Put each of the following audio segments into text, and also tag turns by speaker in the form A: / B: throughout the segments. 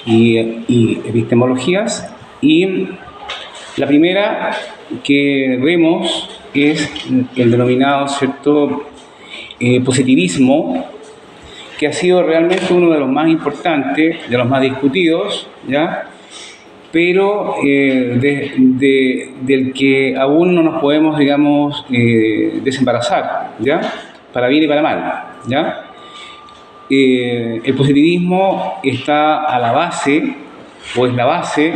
A: y epistemologías. Y la primera que vemos es el denominado, ¿cierto?, positivismo, que ha sido realmente uno de los más importantes, de los más discutidos, ¿ya?, pero del que aún no nos podemos, digamos, desembarazar, ¿ya?, para bien y para mal, ¿ya? El positivismo está a la base, o es la base,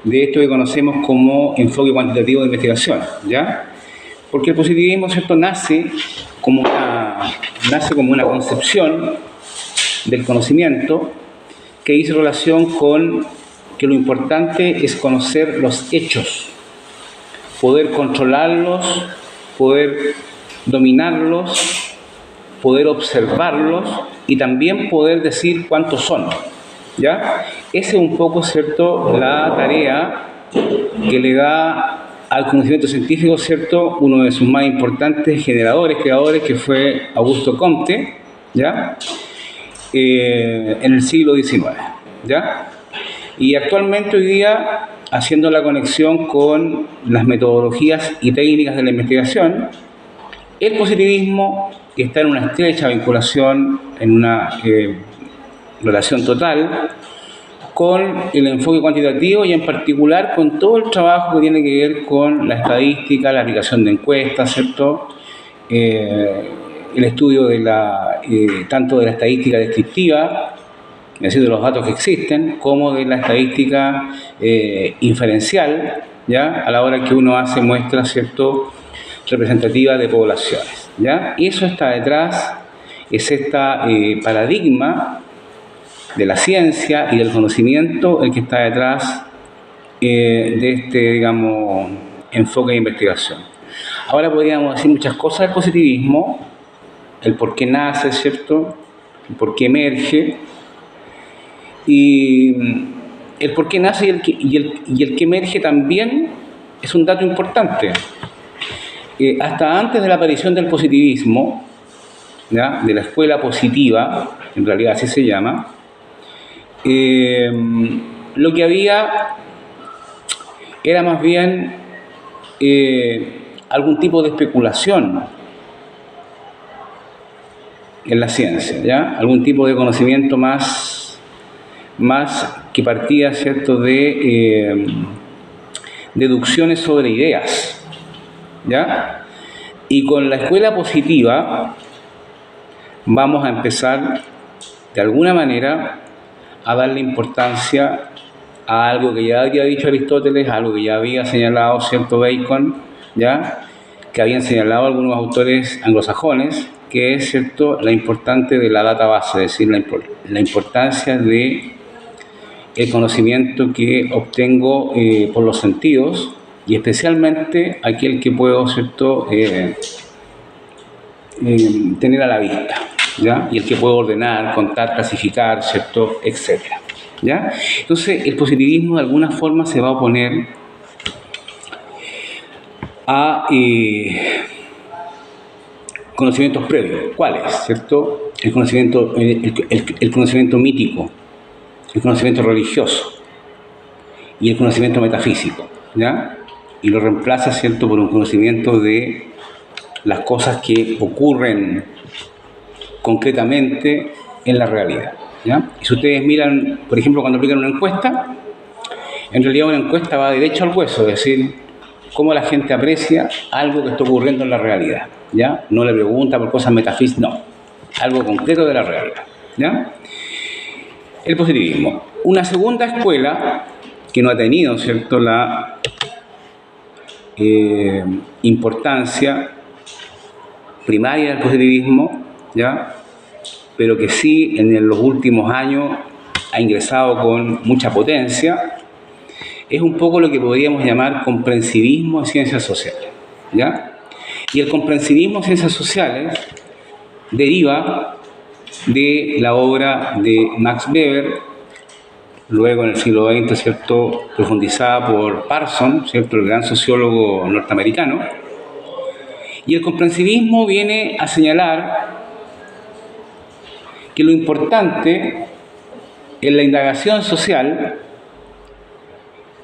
A: de esto que conocemos como enfoque cuantitativo de investigación, ¿ya? Porque el positivismo, ¿cierto?, nace como una concepción del conocimiento que dice relación con que lo importante es conocer los hechos, poder controlarlos, poder dominarlos, poder observarlos y también poder decir cuántos son, ¿ya? Esa es un poco, ¿cierto?, la tarea que le da al conocimiento científico, ¿cierto?, uno de sus más importantes creadores, que fue Augusto Comte, ¿ya?, en el siglo XIX, ¿ya? Y actualmente hoy día, haciendo la conexión con las metodologías y técnicas de la investigación, el positivismo está en una estrecha vinculación, en una relación total con el enfoque cuantitativo y en particular con todo el trabajo que tiene que ver con la estadística, la aplicación de encuestas, ¿cierto?, el estudio de tanto de la estadística descriptiva, es decir, de los datos que existen, como de la estadística inferencial, ¿ya?, a la hora que uno hace muestras, ¿cierto?, representativas de poblaciones, ¿ya? Y eso está detrás, es paradigma de la ciencia y del conocimiento el que está detrás de este, digamos, enfoque de investigación. Ahora podríamos decir muchas cosas del positivismo, el por qué nace, ¿cierto?, el por qué emerge, y el por qué nace y el que emerge también es un dato importante. Hasta antes de la aparición del positivismo, ¿ya?, de la escuela positiva, en realidad así se llama, lo que había era más bien algún tipo de especulación en la ciencia, ¿ya?, algún tipo de conocimiento más que partía, ¿cierto?, de deducciones sobre ideas, ¿ya? Y con la escuela positiva vamos a empezar de alguna manera a darle importancia a algo que ya había dicho Aristóteles, a algo que ya había señalado, ¿cierto?, Bacon, ¿ya?, que habían señalado algunos autores anglosajones, que es, ¿cierto?, la importancia de la database, es decir, la importancia de el conocimiento que obtengo por los sentidos, y especialmente aquel que puedo, ¿cierto?, tener a la vista, ¿ya?, y el que puedo ordenar, contar, clasificar, ¿cierto?, etcétera, ¿ya? Entonces, el positivismo de alguna forma se va a oponer a conocimientos previos. ¿Cuáles? ¿Cierto? El conocimiento mítico, el conocimiento religioso y el conocimiento metafísico, ¿ya? Y lo reemplaza, ¿cierto?, por un conocimiento de las cosas que ocurren concretamente en la realidad, ¿ya? Y si ustedes miran, por ejemplo, cuando aplican una encuesta, en realidad una encuesta va derecho al hueso, es decir, cómo la gente aprecia algo que está ocurriendo en la realidad, ¿ya? No le pregunta por cosas metafísicas, no, algo concreto de la realidad, ¿ya? El positivismo. Una segunda escuela que no ha tenido, ¿cierto?, la importancia primaria del positivismo, ¿ya?, pero que sí en los últimos años ha ingresado con mucha potencia, es un poco lo que podríamos llamar comprensivismo en ciencias sociales, ¿ya? Y el comprensivismo en ciencias sociales deriva de la obra de Max Weber, luego en el siglo XX, ¿cierto?, profundizada por Parsons, ¿cierto?, el gran sociólogo norteamericano. Y el comprensivismo viene a señalar que lo importante en la indagación social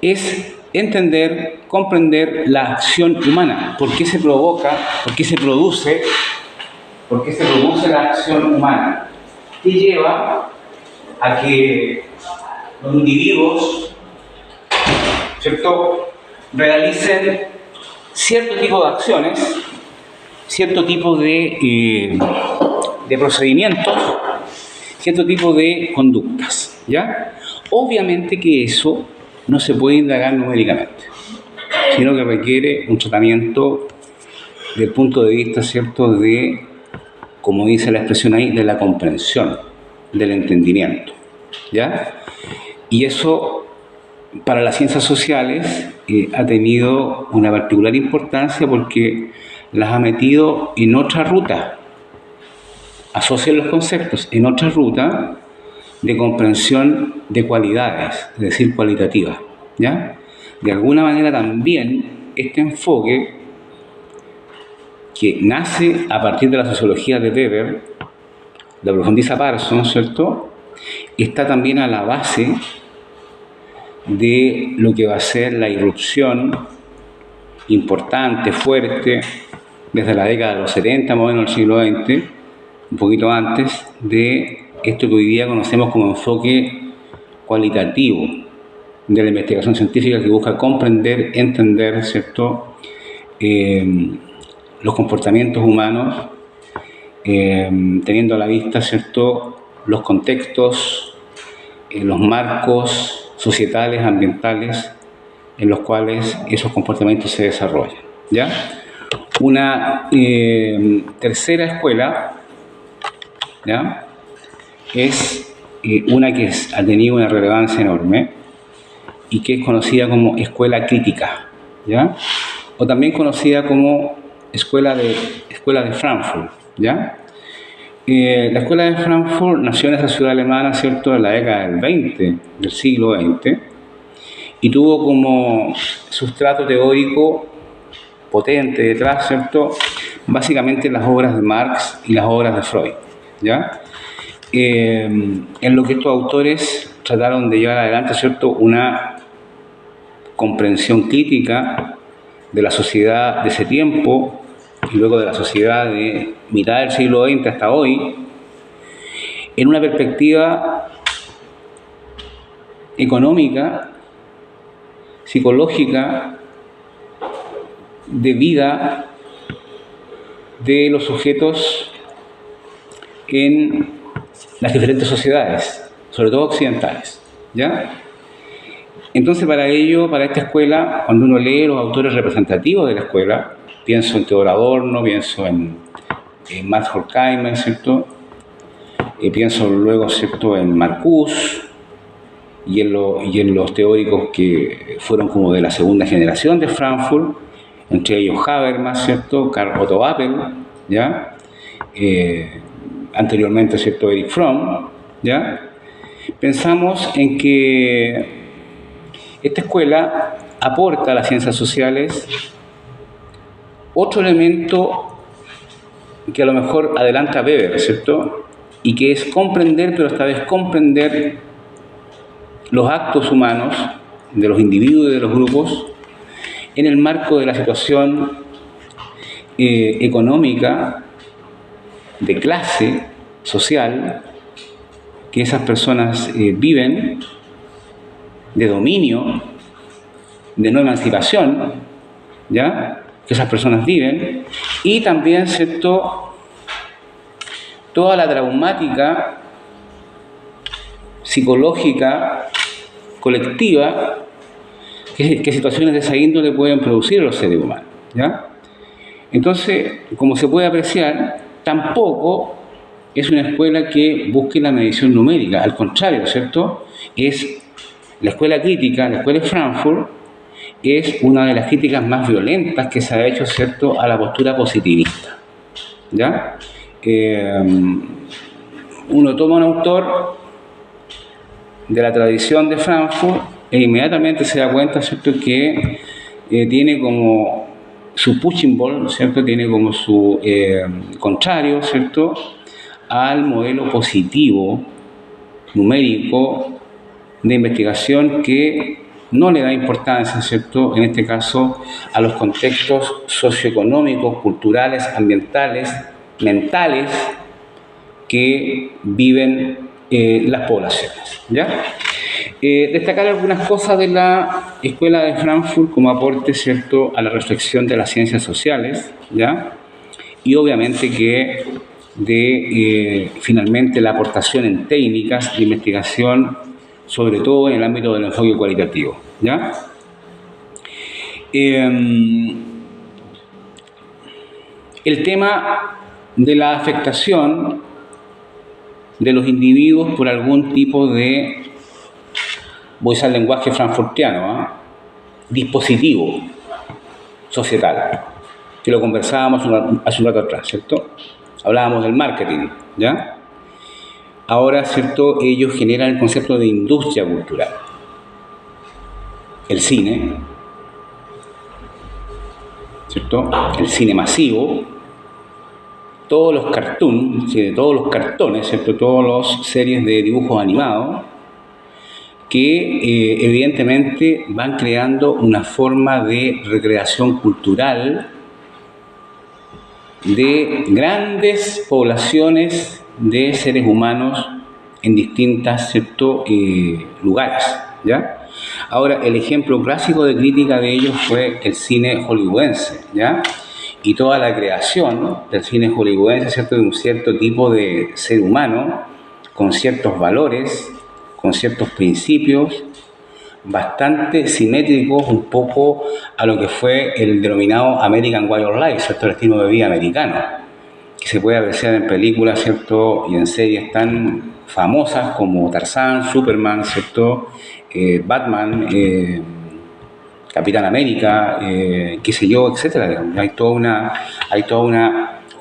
A: es entender, comprender la acción humana, por qué se provoca, por qué se produce la acción humana, que lleva a que los individuos, ¿cierto?, realicen cierto tipo de acciones, cierto tipo de procedimientos, cierto tipo de conductas, ¿ya? Obviamente que eso no se puede indagar numéricamente, sino que requiere un tratamiento del punto de vista, ¿cierto?, de, como dice la expresión ahí, de la comprensión, del entendimiento, ¿ya? Y eso, para las ciencias sociales, ha tenido una particular importancia porque las ha metido en otra ruta, asocian los conceptos en otra ruta de comprensión de cualidades, es decir, cualitativas, ¿ya? De alguna manera también este enfoque, que nace a partir de la sociología de Weber, la profundiza Parsons, ¿cierto?, está también a la base de lo que va a ser la irrupción importante, fuerte, desde la década de los 70, más o menos del siglo XX, un poquito antes, de esto que hoy día conocemos como enfoque cualitativo de la investigación científica, que busca comprender, entender, ¿cierto?, los comportamientos humanos, teniendo a la vista, ¿cierto?, los contextos, los marcos societales, ambientales, en los cuales esos comportamientos se desarrollan, ¿ya? Una tercera escuela, ¿ya?, es una que ha tenido una relevancia enorme y que es conocida como escuela crítica, ¿ya?, o también conocida como escuela de Frankfurt, ¿ya? La escuela de Frankfurt nació en esa ciudad alemana, ¿cierto?, en la década del 20, del siglo XX, y tuvo como sustrato teórico potente detrás, ¿cierto?, básicamente las obras de Marx y las obras de Freud, ¿ya? En lo que estos autores trataron de llevar adelante, ¿cierto?, una comprensión crítica de la sociedad de ese tiempo y luego de la sociedad de mitad del siglo XX hasta hoy, en una perspectiva económica, psicológica, de vida de los sujetos en las diferentes sociedades, sobre todo occidentales, ¿ya? Entonces, para ello, para esta escuela, cuando uno lee los autores representativos de la escuela, pienso en Theodor Adorno, pienso en Max Horkheimer, ¿cierto?, pienso luego, ¿cierto?, en Marcuse y en los teóricos que fueron como de la segunda generación de Frankfurt, entre ellos Habermas, ¿cierto?, Karl Otto Appel, ¿ya?, anteriormente, ¿cierto?, Erich Fromm, ¿ya? Pensamos en que esta escuela aporta a las ciencias sociales otro elemento que a lo mejor adelanta Weber, ¿cierto?, y que es comprender, pero esta vez comprender los actos humanos de los individuos y de los grupos en el marco de la situación económica, de clase social, que esas personas viven, de dominio, de no emancipación, ¿ya?, que esas personas viven, y también, ¿cierto?, toda la traumática psicológica colectiva que situaciones de esa índole pueden producir a los seres humanos, ¿ya? Entonces, como se puede apreciar, tampoco es una escuela que busque la medición numérica, al contrario, ¿cierto?, es la escuela crítica, la escuela de Frankfurt, es una de las críticas más violentas que se ha hecho, ¿cierto?, a la postura positivista, ¿ya? Uno toma un autor de la tradición de Frankfurt e inmediatamente se da cuenta, ¿cierto?, que tiene como su punching ball, ¿cierto?, tiene como su contrario, ¿cierto?, al modelo positivo numérico de investigación que no le da importancia, ¿cierto?, en este caso, a los contextos socioeconómicos, culturales, ambientales, mentales que viven las poblaciones, ¿ya? Destacar algunas cosas de la Escuela de Frankfurt como aporte, ¿cierto?, a la reflexión de las ciencias sociales, ¿ya? Y obviamente que finalmente la aportación en técnicas de investigación, sobre todo en el ámbito del enfoque cualitativo, ¿ya? El tema de la afectación de los individuos por algún tipo de, voy a usar el lenguaje frankfurtiano, dispositivo societal, que lo conversábamos hace un rato atrás, ¿cierto? Hablábamos del marketing, ¿ya? Ahora, ¿cierto?, ellos generan el concepto de industria cultural. El cine, ¿cierto?, el cine masivo, todos los cartoons, todos los cartones, ¿cierto?, todas las series de dibujos animados, que evidentemente van creando una forma de recreación cultural de grandes poblaciones de seres humanos en distintas, ¿cierto?, lugares, ¿ya? Ahora, el ejemplo clásico de crítica de ellos fue el cine hollywoodense, ¿ya? Y toda la creación del cine hollywoodense, ¿cierto?, de un cierto tipo de ser humano, con ciertos valores, con ciertos principios, bastante simétricos un poco a lo que fue el denominado American Way of Life, ¿cierto?, el estilo de vida americano, que se puede apreciar en películas, ¿cierto?, y en series tan famosas como Tarzán, Superman, ¿cierto?, Batman, Capitán América, qué sé yo, etcétera. Hay toda una,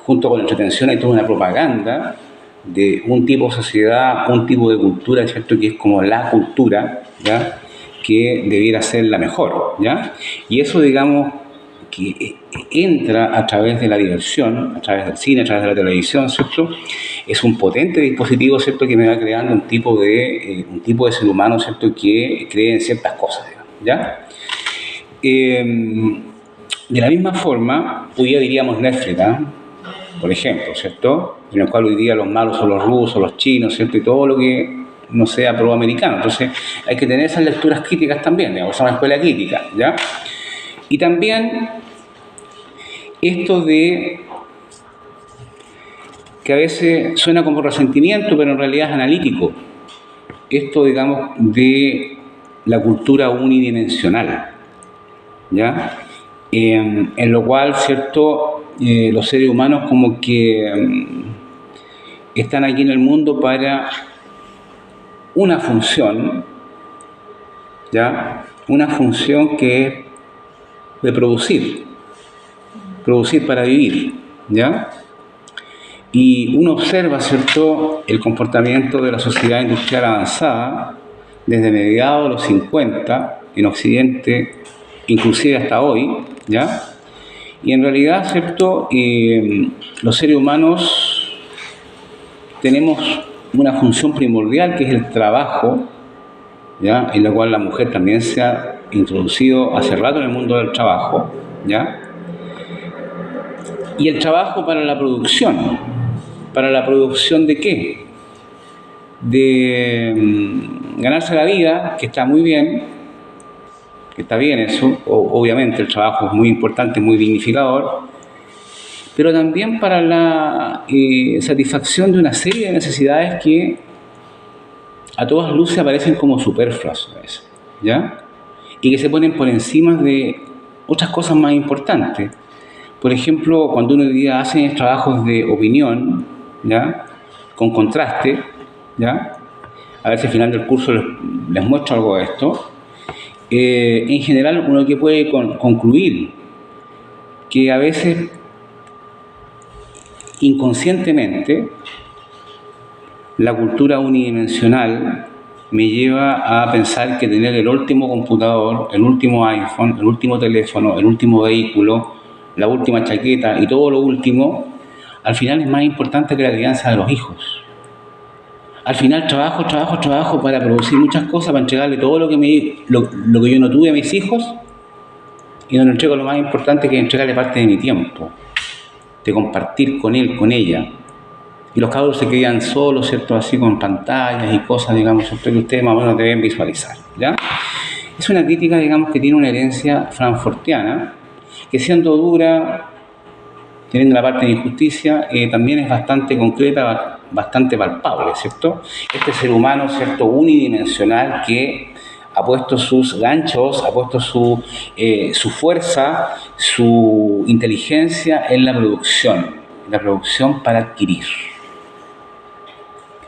A: junto con la entretención, hay toda una propaganda de un tipo de sociedad, un tipo de cultura, ¿cierto?, que es como la cultura, ¿ya?, que debiera ser la mejor, ¿ya? Y eso, digamos, que entra a través de la diversión, a través del cine, a través de la televisión, ¿cierto? Es un potente dispositivo, ¿cierto?, que me va creando un tipo de ser humano, ¿cierto?, que cree en ciertas cosas, digamos, ¿ya? De la misma forma, hoy día diríamos Netflix, por ejemplo, ¿cierto?, en el cual hoy día los malos son los rusos, los chinos, ¿cierto?, y todo lo que no sea pro-americano. Entonces, hay que tener esas lecturas críticas también, digamos, es una escuela crítica, ¿ya? Y también esto de que a veces suena como resentimiento, pero en realidad es analítico. Esto, digamos, de la cultura unidimensional, ¿ya? En lo cual, ¿cierto?, los seres humanos como que están aquí en el mundo para una función, ¿ya? Una función que es de producir para vivir, ¿ya? Y uno observa, ¿cierto?, el comportamiento de la sociedad industrial avanzada desde mediados de los 50 en Occidente, inclusive hasta hoy, ¿ya? Y en realidad, ¿cierto?, los seres humanos tenemos una función primordial que es el trabajo, ¿ya?, en la cual la mujer también se ha introducido hace rato en el mundo del trabajo, ¿ya? Y el trabajo para la producción ¿de qué? De ganarse la vida, que está muy bien, que está bien eso, obviamente el trabajo es muy importante, muy dignificador, pero también para la satisfacción de una serie de necesidades que a todas luces aparecen como superfluas a veces, ¿ya? Y que se ponen por encima de otras cosas más importantes. Por ejemplo, cuando uno hoy día hace trabajos de opinión, ¿ya?, con contraste, ¿ya?, a ver si al final del curso les muestro algo de esto. En general, uno que puede concluir que a veces inconscientemente la cultura unidimensional me lleva a pensar que tener el último computador, el último iPhone, el último teléfono, el último vehículo, la última chaqueta y todo lo último, al final es más importante que la crianza de los hijos. al final trabajo para producir muchas cosas, para entregarle todo lo que yo no tuve a mis hijos, y no le entrego lo más importante, que es entregarle parte de mi tiempo, de compartir con él, con ella. Y los cabros se quedan solos, ¿cierto? Así con pantallas y cosas, digamos, ¿cierto? Que ustedes más o menos deben visualizar, ¿ya? Es una crítica, digamos, que tiene una herencia frankfurtiana, que siendo dura, teniendo la parte de injusticia, también es bastante concreta, bastante palpable, ¿cierto? Este ser humano, ¿cierto? Unidimensional, que ha puesto sus ganchos, ha puesto su fuerza, su inteligencia en la producción para adquirir.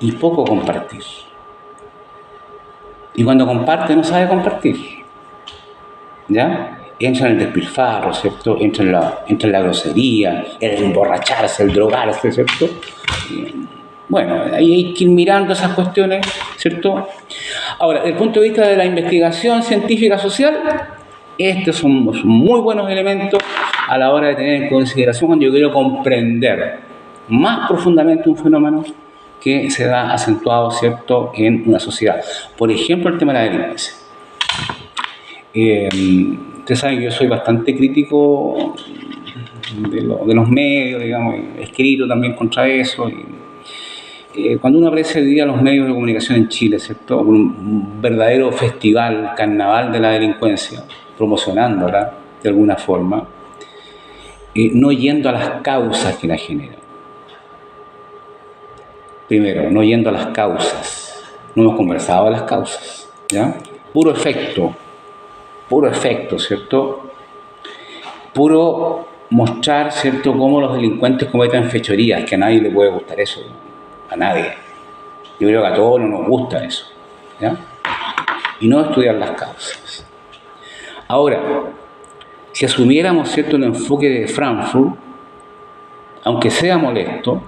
A: Y poco compartir. Y cuando comparte no sabe compartir. ¿Ya? Entra en el despilfarro, ¿cierto? Entra en la grosería, en el emborracharse, el drogarse, ¿cierto? Bueno, ahí hay que ir mirando esas cuestiones, ¿cierto? Ahora, desde el punto de vista de la investigación científica social, estos son muy buenos elementos a la hora de tener en consideración cuando yo quiero comprender más profundamente un fenómeno que se da acentuado, ¿cierto?, en una sociedad. Por ejemplo, el tema de la delincuencia. Ustedes saben que yo soy bastante crítico de los medios, digamos, escrito también contra eso. Cuando uno aprecia hoy día los medios de comunicación en Chile, ¿cierto?, un verdadero festival, carnaval de la delincuencia, promocionándola de alguna forma, no yendo a las causas que la generan. Primero, no yendo a las causas. No hemos conversado de las causas, ¿ya? Puro efecto, ¿cierto? Puro mostrar, ¿cierto?, cómo los delincuentes cometen fechorías, que a nadie le puede gustar eso, ¿no? A nadie. Yo creo que a todos no nos gusta eso, ¿ya? Y no estudiar las causas. Ahora, si asumiéramos, ¿cierto?, el enfoque de Frankfurt, aunque sea molesto,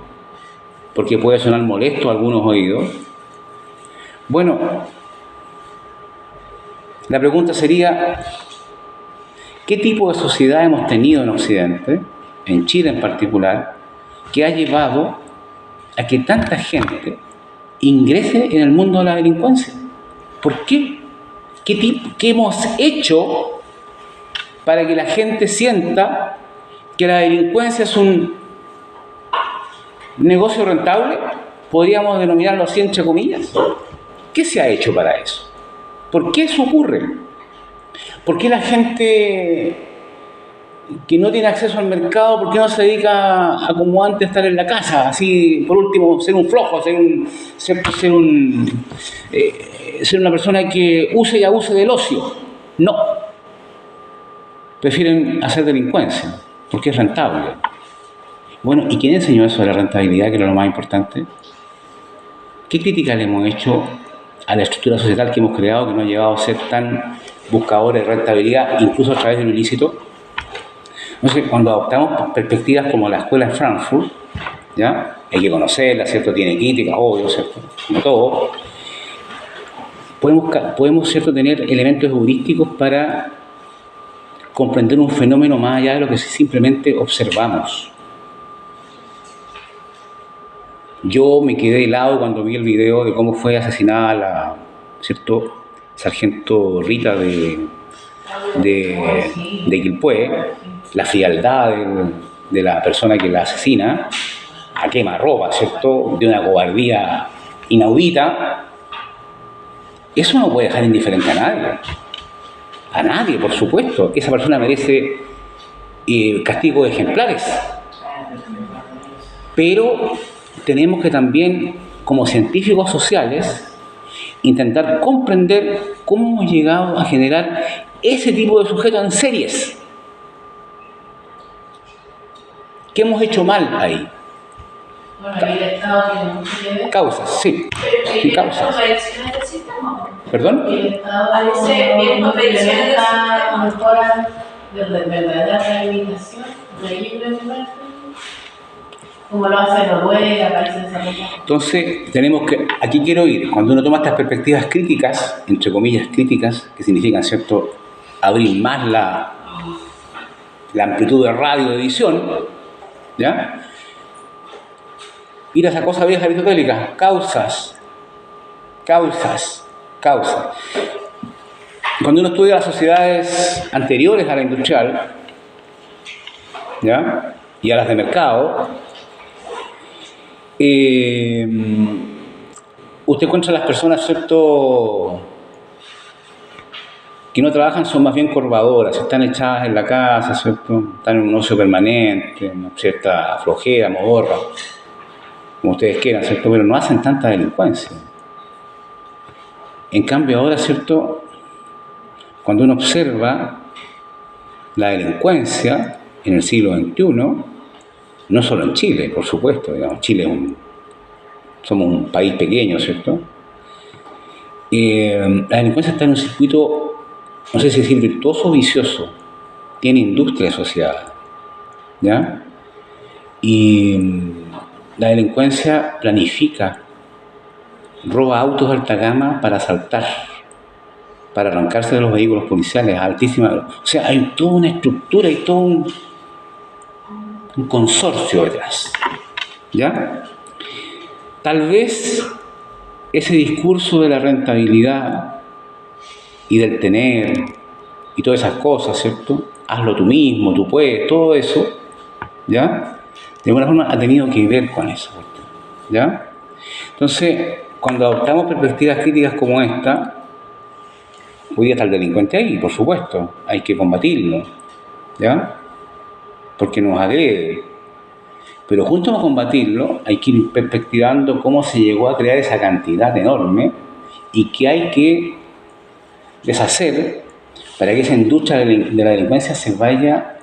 A: porque puede sonar molesto a algunos oídos, bueno, la pregunta sería, ¿qué tipo de sociedad hemos tenido en Occidente, en Chile en particular, que ha llevado a que tanta gente ingrese en el mundo de la delincuencia? ¿Por qué? ¿Qué hemos hecho para que la gente sienta que la delincuencia es un negocio rentable? Podríamos denominarlo así, entre comillas. ¿Qué se ha hecho para eso? ¿Por qué eso ocurre? ¿Por qué la gente que no tiene acceso al mercado, por qué no se dedica a, como antes, estar en la casa? Así, por último, ser un flojo, ser una persona que use y abuse del ocio. No. Prefieren hacer delincuencia, porque es rentable. Bueno, ¿y quién enseñó eso de la rentabilidad, que era lo más importante? ¿Qué crítica le hemos hecho a la estructura societal que hemos creado, que nos ha llevado a ser tan buscadores de rentabilidad, incluso a través de lo ilícito? Entonces, cuando adoptamos perspectivas como la escuela en Frankfurt, ¿ya?, hay que conocerla, ¿cierto?, tiene crítica, obvio, ¿cierto?, como todo, podemos, ¿cierto?, tener elementos heurísticos para comprender un fenómeno más allá de lo que simplemente observamos. Yo me quedé helado cuando vi el video de cómo fue asesinada la, ¿cierto?, sargento Rita de Quilpué, la frialdad de la persona que la asesina, a quemarropa, ¿cierto?, de una cobardía inaudita. Eso no puede dejar indiferente a nadie. A nadie, por supuesto. Esa persona merece castigos ejemplares. Pero tenemos que también, como científicos sociales, intentar comprender cómo hemos llegado a generar ese tipo de sujetos en series. ¿Qué hemos hecho mal ahí?
B: Bueno, ahí el Estado tiene mucho que ver.
A: Causas, sí.
B: ¿Y
A: causas?
B: contradicciones del sistema?
A: ¿Perdón?
B: Y el Estado viene contradicciones del sistema. Mejora de verdadera rehabilitación, como lo hace Noruega, países desarrollados.
A: Entonces, aquí quiero ir, cuando uno toma estas perspectivas críticas, entre comillas críticas, que significan, ¿cierto?, abrir más la amplitud de radio de visión, ¿ya?, ir a esa cosa vieja aristotélica, causas, Causas. Cuando uno estudia las sociedades anteriores a la industrial, ¿ya? Y a las de mercado, usted encuentra a las personas, ¿cierto?, que no trabajan, son más bien corvadoras, están echadas en la casa, ¿cierto?, están en un ocio permanente, una cierta flojera, modorra, como ustedes quieran, ¿cierto?, pero no hacen tanta delincuencia. En cambio ahora, ¿cierto?, cuando uno observa la delincuencia en el siglo XXI, no solo en Chile, por supuesto, digamos, Chile somos un país pequeño, ¿cierto? La delincuencia está en un circuito, no sé si decir virtuoso o vicioso, tiene industria asociada, ¿ya? Y la delincuencia planifica, roba autos de alta gama para asaltar, para arrancarse de los vehículos policiales a altísima... O sea, hay toda una estructura y todo un consorcio detrás, ¿ya? Tal vez ese discurso de la rentabilidad y del tener y todas esas cosas, ¿cierto? Hazlo tú mismo, tú puedes, todo eso, ¿ya? De alguna forma ha tenido que ver con eso, ¿ya? Entonces, cuando adoptamos perspectivas críticas como esta, podría estar el delincuente ahí, por supuesto, hay que combatirlo, ¿ya? Porque nos agrede. Pero junto a combatirlo, hay que ir perspectivando cómo se llegó a crear esa cantidad enorme y que hay que deshacer para que esa industria de la delincuencia se vaya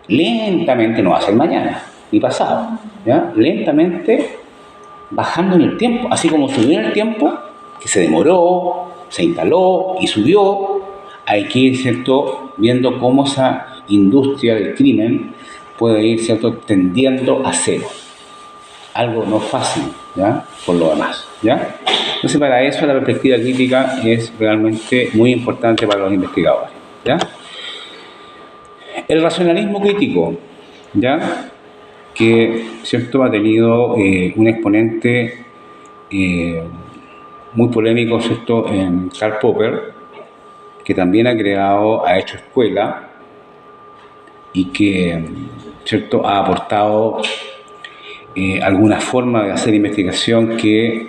A: lentamente, no va a ser mañana ni pasado, ¿ya? Lentamente bajando en el tiempo, así como subió en el tiempo, que se demoró, se instaló y subió, hay que ir, ¿cierto?, viendo cómo esa industria del crimen puede ir, ¿cierto?, tendiendo a cero. Algo no fácil, ¿ya?, por lo demás, ¿ya? Entonces, para eso la perspectiva crítica es realmente muy importante para los investigadores, ¿ya? El racionalismo crítico, ¿ya?, que, ¿cierto?, ha tenido un exponente muy polémico, ¿cierto?, en Karl Popper, que también ha hecho escuela y que, ¿cierto?, ha aportado alguna forma de hacer investigación que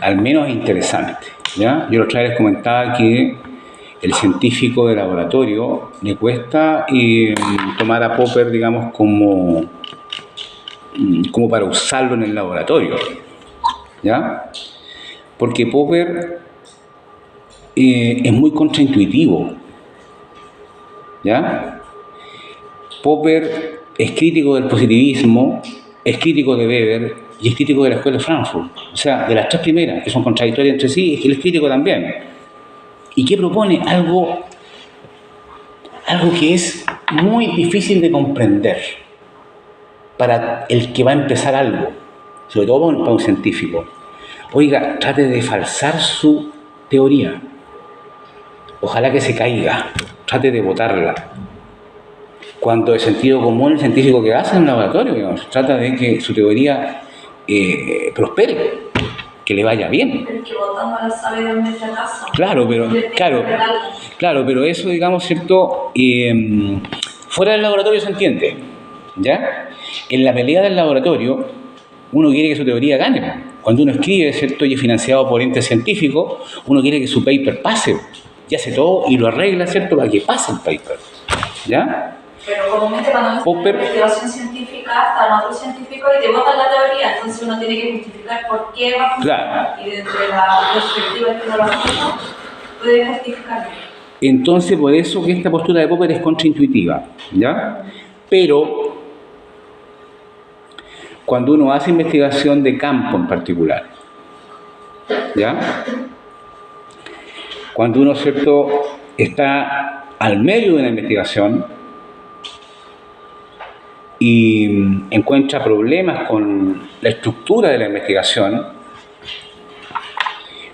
A: al menos es interesante, ¿ya? Yo la otra vez les comentaba que el científico de laboratorio le cuesta tomar a Popper, digamos, como para usarlo en el laboratorio, ¿ya? Porque Popper es muy contraintuitivo, ¿ya? Popper es crítico del positivismo, es crítico de Weber y es crítico de la escuela de Frankfurt. O sea, de las tres primeras, que son contradictorias entre sí, es que él es crítico también. ¿Y qué propone? Algo que es muy difícil de comprender para el que va a empezar algo, sobre todo para un científico. Oiga, trate de falsar su teoría. Ojalá que se caiga, trate de botarla. Cuando el sentido común, el científico que hace en un laboratorio, digamos, trata de que su teoría prospere, que le vaya bien.
B: Pero que botándola sabe dónde fracasa.
A: Claro, pero eso, digamos, ¿cierto? Fuera del laboratorio se entiende, ¿ya? En la pelea del laboratorio, uno quiere que su teoría gane. Cuando uno escribe, ¿cierto?, y es financiado por entes científicos, uno quiere que su paper pase, y hace todo y lo arregla, ¿cierto?, para que pase el paper, ¿ya?
B: Pero comúnmente cuando uno hace investigación científica, están otros científicos y te botan la teoría, entonces uno tiene que justificar por qué va a funcionar. Claro. Y desde la perspectiva que uno lo aplica, puede justificarlo.
A: Entonces, por eso que esta postura de Popper es contraintuitiva, ¿ya? Pero cuando uno hace investigación de campo en particular, ¿ya?, cuando uno, ¿cierto?, está al medio de una investigación y encuentra problemas con la estructura de la investigación,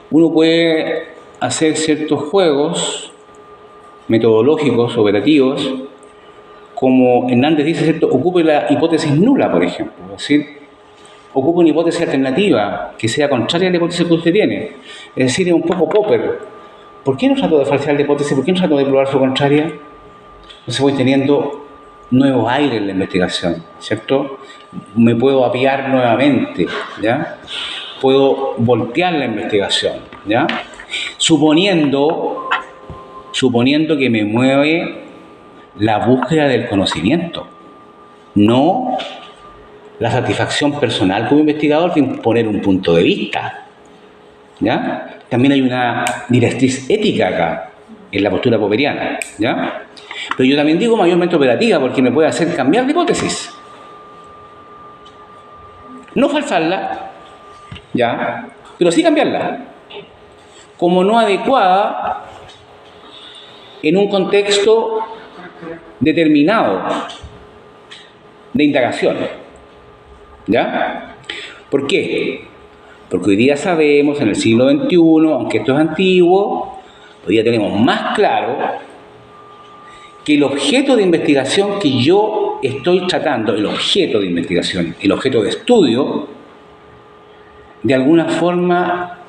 A: uno puede hacer ciertos juegos metodológicos, operativos, como Hernández dice, ¿cierto?, ocupe la hipótesis nula, por ejemplo. Es decir, ocupe una hipótesis alternativa que sea contraria a la hipótesis que usted tiene. Es decir, es un poco Popper. ¿Por qué no trato de falsear la hipótesis? ¿Por qué no trato de probar su contraria? Entonces voy teniendo nuevos aires en la investigación, ¿cierto? Me puedo apiar nuevamente, ¿ya? Puedo voltear la investigación, ¿ya? Suponiendo que me mueve la búsqueda del conocimiento, no la satisfacción personal como investigador de imponer un punto de vista, ¿ya? También hay una directriz ética acá, en la postura popperiana, ¿ya? Pero yo también digo mayormente operativa porque me puede hacer cambiar de hipótesis. No falsarla, ¿ya? Pero sí cambiarla. Como no adecuada en un contexto determinado de indagación, ¿ya? ¿Por qué? Porque hoy día sabemos, en el siglo XXI, aunque esto es antiguo, hoy día tenemos más claro que el objeto de investigación que yo estoy tratando, el objeto de investigación, el objeto de estudio, de alguna forma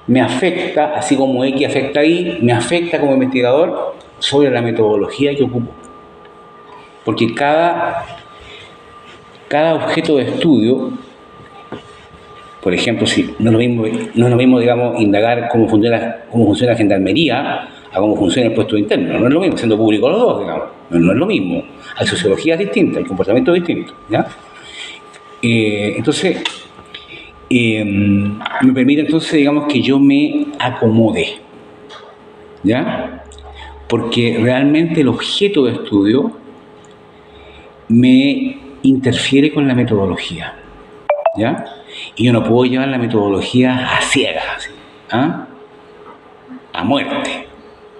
A: me afecta, así como X afecta Y, me afecta como investigador sobre la metodología que ocupo. Porque cada objeto de estudio, por ejemplo, si no es lo mismo, digamos, indagar cómo funciona la gendarmería a cómo funciona el puesto interno. No es lo mismo, siendo público los dos, digamos. No es lo mismo. Hay sociologías distintas, hay comportamientos distintos, ¿ya? Entonces, me permite entonces, digamos, que yo me acomode, ¿ya? Porque realmente el objeto de estudio me interfiere con la metodología, ¿ya? Y yo no puedo llevar la metodología a ciegas, así, ¿ah? A muerte,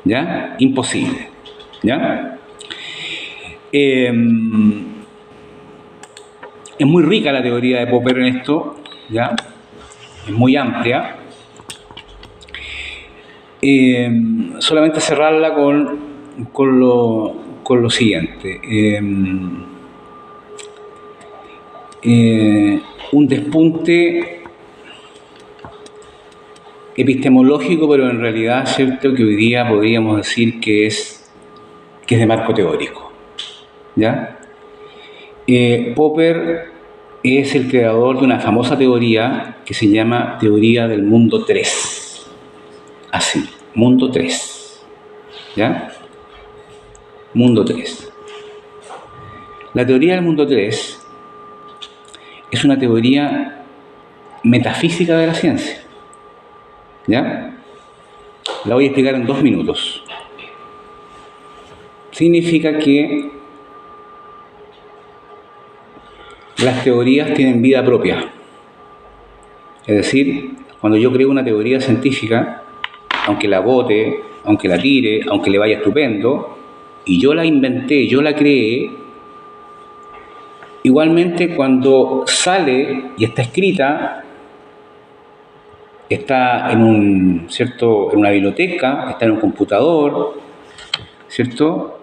A: ¿ya? Imposible, ¿ya? Es muy rica la teoría de Popper en esto, ¿ya? Es muy amplia. Solamente cerrarla con lo siguiente. Un despunte epistemológico, pero en realidad, cierto, que hoy día podríamos decir que es de marco teórico, ¿ya? Popper es el creador de una famosa teoría que se llama teoría del mundo 3. Así, mundo 3, ¿ya? Mundo 3. La teoría del mundo 3 es una teoría metafísica de la ciencia, ¿ya? La voy a explicar en 2 minutos. Significa que las teorías tienen vida propia. Es decir, cuando yo creo una teoría científica, aunque la bote, aunque la tire, aunque le vaya estupendo, y yo la inventé, yo la creé, igualmente cuando sale y está escrita, está en en una biblioteca, está en un computador, ¿cierto?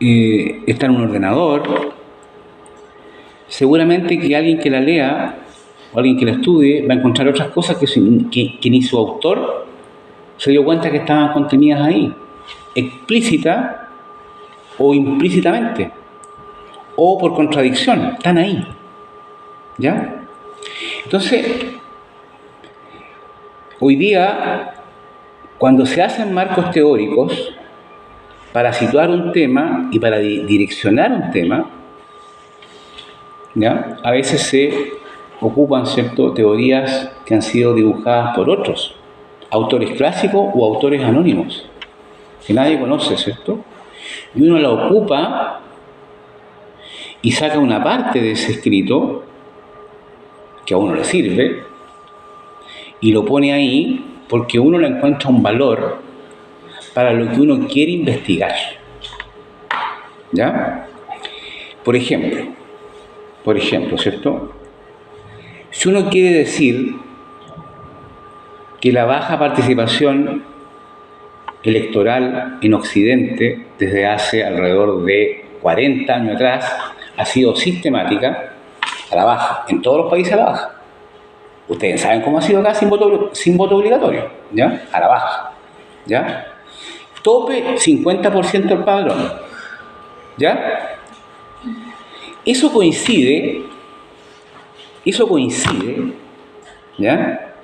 A: Está en un ordenador. Seguramente que alguien que la lea o alguien que la estudie va a encontrar otras cosas que ni su autor se dio cuenta que estaban contenidas ahí, explícita o implícitamente, o por contradicción, están ahí, ¿ya? Entonces, hoy día, cuando se hacen marcos teóricos para situar un tema y para direccionar un tema, ¿ya? A veces se ocupan, ¿cierto?, teorías que han sido dibujadas por otros, autores clásicos o autores anónimos, que nadie conoce, ¿cierto? Y uno la ocupa y saca una parte de ese escrito que a uno le sirve y lo pone ahí porque uno le encuentra un valor para lo que uno quiere investigar, ¿ya? Por ejemplo, ¿cierto? Si uno quiere decir que la baja participación electoral en Occidente desde hace alrededor de 40 años atrás, ha sido sistemática a la baja, en todos los países a la baja. Ustedes saben cómo ha sido acá sin voto obligatorio, ¿ya? A la baja, ¿ya? Tope 50% del padrón, ¿ya? Eso coincide, ¿ya?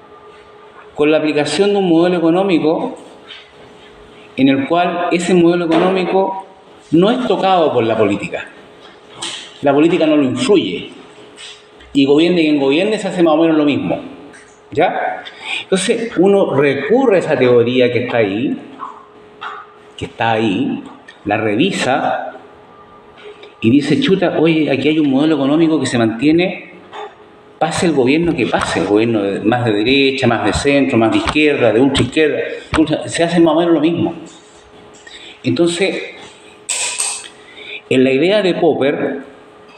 A: Con la aplicación de un modelo económico en el cual ese modelo económico no es tocado por la política. La política no lo influye. Y gobierne quien gobierne, se hace más o menos lo mismo, ¿ya? Entonces, uno recurre a esa teoría que está ahí, la revisa y dice, chuta, oye, aquí hay un modelo económico que se mantiene, pase el gobierno que pase, el gobierno más de derecha, más de centro, más de izquierda, de ultra izquierda, se hace más o menos lo mismo. Entonces, en la idea de Popper,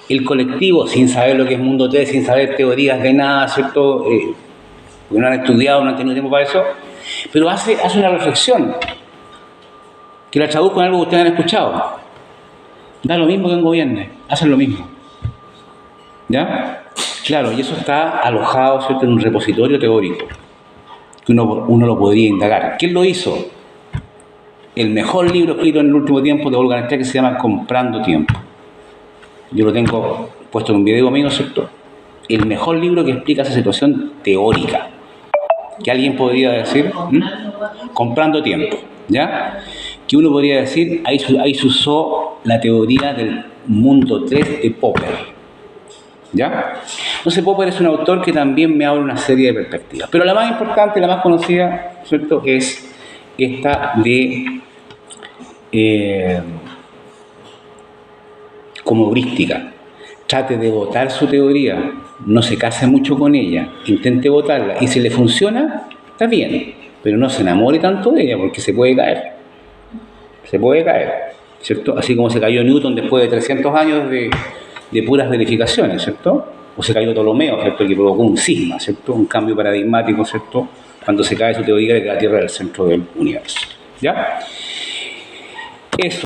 A: el colectivo, sin saber lo que es Mundo T, sin saber teorías de nada, ¿cierto? Porque no han estudiado, no han tenido tiempo para eso, pero hace una reflexión, que la traduzco en algo que ustedes han escuchado. Da lo mismo que un gobierne, hacen lo mismo. ¿Ya? Claro, y eso está alojado, ¿cierto?, en un repositorio teórico, que uno lo podría indagar. ¿Quién lo hizo? El mejor libro escrito en el último tiempo de Olga Nestea, que se llama Comprando Tiempo. Yo lo tengo puesto en un video mío, ¿cierto? El mejor libro que explica esa situación teórica. Que alguien podría decir, Comprando Tiempo, ¿ya? Que uno podría decir, ahí se usó la teoría del mundo 3 de Popper, ¿ya? Entonces Popper es un autor que también me abre una serie de perspectivas. Pero la más importante, la más conocida, ¿cierto?, es esta de como heurística. Trate de votar su teoría, no se case mucho con ella, intente votarla, y si le funciona, está bien, pero no se enamore tanto de ella porque se puede caer, ¿cierto? Así como se cayó Newton después de 300 años de puras verificaciones, ¿cierto? O se cayó Ptolomeo, ¿cierto?, que provocó un cisma, ¿cierto?, un cambio paradigmático, ¿cierto?, cuando se cae su teoría de que la Tierra es el centro del universo, ¿ya? Eso.